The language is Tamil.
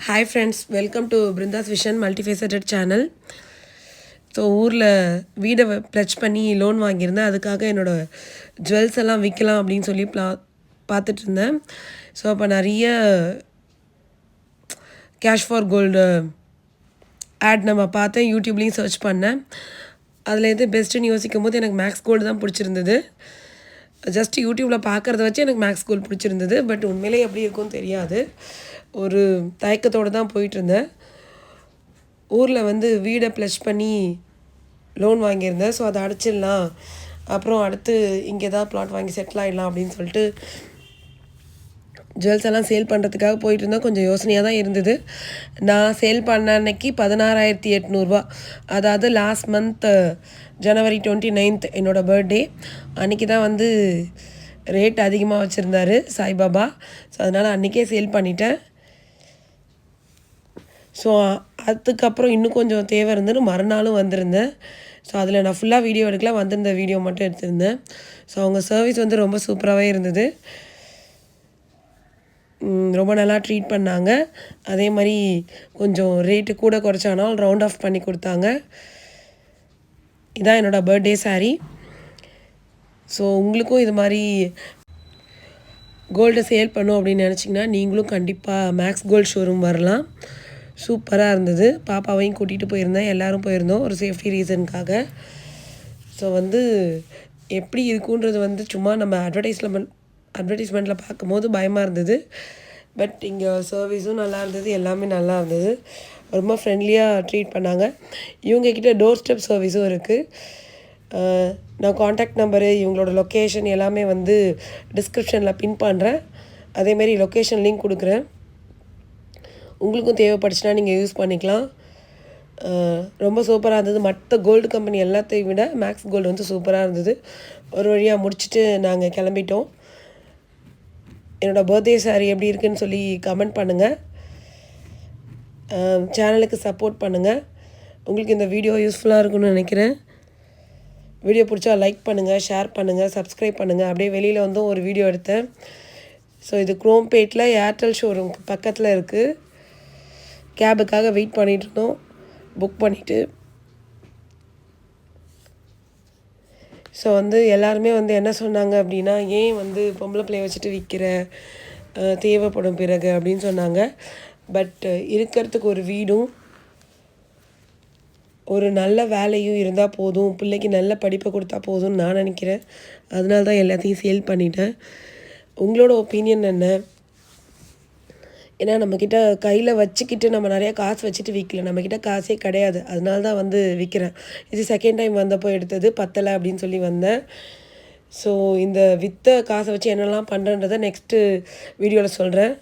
Hi friends, welcome to Brinda's Vision Multifaceted channel. So ஊரில் வீடை ப்ளச் பண்ணி லோன் வாங்கியிருந்தேன். அதுக்காக என்னோடய ஜுவல்ஸ் எல்லாம் விற்கலாம் அப்படின்னு சொல்லி பார்த்துட்டு இருந்தேன். ஸோ அப்போ நிறைய கேஷ் ஃபார் கோல்டு ஆட் நம்ம பார்த்தேன், யூடியூப்லேயும் சர்ச் பண்ணேன். அதில் எது பெஸ்ட்டுன்னு யோசிக்கும் போது எனக்கு மேக்ஸ் கோல்டு தான் பிடிச்சிருந்தது. ஜஸ்ட் யூடியூப்பில் பார்க்குறத வச்சு எனக்கு மேக்ஸ் கோல்டு பிடிச்சிருந்தது. பட் உண்மையிலே எப்படி இருக்கும்னு தெரியாது, ஒரு தயக்கத்தோடு தான் போயிட்டுருந்தேன். ஊரில் வீடை ப்ளஷ் பண்ணி லோன் வாங்கியிருந்தேன். ஸோ அதை அடைச்சிடலாம், அப்புறம் அடுத்து இங்கே தான் ப்ளாட் வாங்கி செட்டில் ஆகிடலாம் அப்படின்னு சொல்லிட்டு ஜுவல்ஸ் எல்லாம் சேல் பண்ணுறதுக்காக போயிட்டு இருந்தால் கொஞ்சம் யோசனையாக தான் இருந்தது. நான் சேல் பண்ண அன்னைக்கு 16,800, அதாவது லாஸ்ட் மந்த் January 29th என்னோடய பர்த்டே அன்றைக்கி தான் ரேட் அதிகமாக வச்சுருந்தார் சாய்பாபா. ஸோ அதனால் அன்றைக்கே சேல் பண்ணிட்டேன். ஸோ அதுக்கப்புறம் இன்னும் கொஞ்சம் தேவை இருந்தது, மறுநாளும் வந்திருந்தேன். ஸோ அதில் நான் ஃபுல்லாக வீடியோ எடுக்கல, வந்திருந்த வீடியோ மட்டும் எடுத்திருந்தேன். ஸோ அவங்க சர்வீஸ் ரொம்ப சூப்பராகவே இருந்தது. ரொம்ப நல்லா ட்ரீட் பண்ணாங்க. அதே மாதிரி கொஞ்சம் ரேட்டு கூட குறைச்சானாலும் ரவுண்ட் ஆஃப் பண்ணி கொடுத்தாங்க. இதான் என்னோடய பர்த்டே சாரீ. ஸோ உங்களுக்கும் இது மாதிரி கோல்டை சேல் பண்ணும் அப்படின்னு நினச்சிங்கன்னா நீங்களும் கண்டிப்பாக மேக்ஸ் கோல்டு ஷோரூம் வரலாம். சூப்பராக இருந்தது. பாப்பாவையும் கூட்டிகிட்டு போயிருந்தேன், எல்லோரும் போயிருந்தோம் ஒரு சேஃப்டி ரீசனுக்காக. ஸோ எப்படி இருக்குன்றது சும்மா நம்ம அட்வர்டைஸ்மெண்ட்டில் பார்க்கும்போது பயமாக இருந்தது. பட் இங்கே சர்வீஸும் நல்லா இருந்தது, எல்லாமே நல்லா இருந்தது. ரொம்ப ஃப்ரெண்ட்லியாக ட்ரீட் பண்ணாங்க. இவங்கக்கிட்ட டோர் ஸ்டெப் சர்வீஸும் இருக்குது. நான் காண்டாக்ட் நம்பரு, இவங்களோட லொக்கேஷன் எல்லாமே டிஸ்கிரிப்ஷனில் பின் பண்ணுறேன். அதேமாரி லொக்கேஷன் லிங்க் கொடுக்குறேன். உங்களுக்கும் தேவைப்பட்டுச்சுன்னா நீங்கள் யூஸ் பண்ணிக்கலாம். ரொம்ப சூப்பராக இருந்தது. மற்ற கோல்டு கம்பெனி எல்லாத்தையும் விட மேக்ஸ் கோல்டு சூப்பராக இருந்தது. ஒரு வழியாக முடிச்சுட்டு நாங்கள் கிளம்பிட்டோம். என்னோடய பர்த்டே சாரீ எப்படி இருக்குதுன்னு சொல்லி கமெண்ட் பண்ணுங்கள். சேனலுக்கு சப்போர்ட் பண்ணுங்கள். உங்களுக்கு இந்த வீடியோ யூஸ்ஃபுல்லாக இருக்குன்னு நினைக்கிறேன். வீடியோ பிடிச்சா லைக் பண்ணுங்கள், ஷேர் பண்ணுங்கள், சப்ஸ்கிரைப் பண்ணுங்கள். அப்படியே வெளியில் ஒரு வீடியோ எடுத்தேன். ஸோ இது குரோம்பேட்டில் ஏர்டெல் ஷோரூம் பக்கத்தில் இருக்குது. கேபுக்காக வெயிட் பண்ணிகிட்டு இருந்தோம், புக் பண்ணிவிட்டு. ஸோ எல்லாருமே என்ன சொன்னாங்க அப்படின்னா, ஏன் பொம்பளை பிள்ளைய வச்சுட்டு விற்கிற, தேவைப்படும் பிறகு அப்படின்னு சொன்னாங்க. பட் இருக்கிறதுக்கு ஒரு வீடும் ஒரு நல்ல வேலையும் இருந்தால் போதும், பிள்ளைக்கு நல்ல படிப்பை கொடுத்தா போதும்னு நான் நினைக்கிறேன். அதனால தான் எல்லாத்தையும் சேல் பண்ணிட்டேன். உங்களோட ஒப்பீனியன் என்ன? ஏன்னா நம்மக்கிட்ட கையில் வச்சுக்கிட்டு நம்ம நிறையா காசு வச்சுட்டு விற்கல, நம்மக்கிட்ட காசே கிடையாது. அதனால தான் விற்கிறேன். இது செகண்ட் டைம் வந்தப்போ எடுத்தது, பத்தலை அப்படின்னு சொல்லி வந்தேன். ஸோ இந்த விற்ற காசை வச்சு என்னெல்லாம் பண்ணுறேன்றதை நெக்ஸ்ட்டு வீடியோவில் சொல்கிறேன்.